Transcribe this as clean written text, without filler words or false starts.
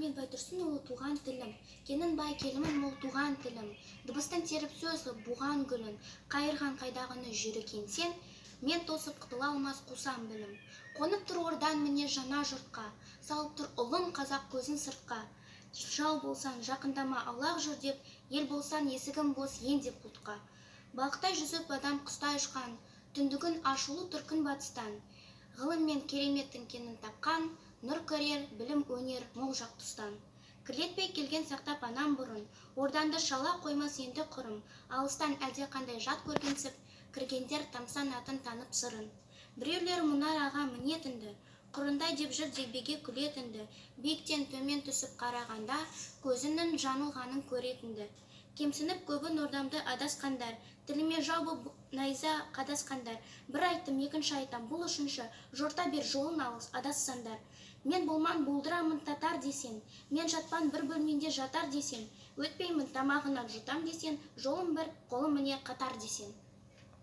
Мұхаммед Байтұрсынұлы туған тілім, кенін бай келімін мол туған тілім, дыбыстың теріп сөзі буған гүлін, қайырған қайдағыны жүрікен сен, мен тосып құтыла алмас қусам білім. Қонып тұр ордан міне жаңа жұртқа, салып тұр ұлым қазақ көзін сыртқа. Жау болсан жақындама аулақ жүр деп, ел болсан есігім бос ен деп бұлтқа. Балықтай жүзіп адам құстай ұшқан, түндігін ашулы тұркын батыстан. Ғылым мен кереметтің кенін тапқан, нұр көрер, білім өнер мол жақ тұстан. Кірлетпей келген сақтап анам бұрын, орданды шала қоймас енді құрым, алыстан әлде қандай жат көргенсіп, кіргендер тамсан атын танып сырын. Біреулер мұнар аға мінетінді, құрындай деп жүр дегбеге күлетінді, биіктен төмен түсіп қарағанда, көзінің жаңылғанын көретінді. Кемсініп көбін ордамды адасқандар, тіліме жау боп найза қадасқандар. Бір айттым, екінші айтам, бұл үшінші, жорта бер жолын алыс адассандар. Мен болман болдырамын татар десен, мен жатпан бір бөлменде жатар десен, өтпеймін тамағынан жұтам десен, жолым бір, қолым міне қатар десен.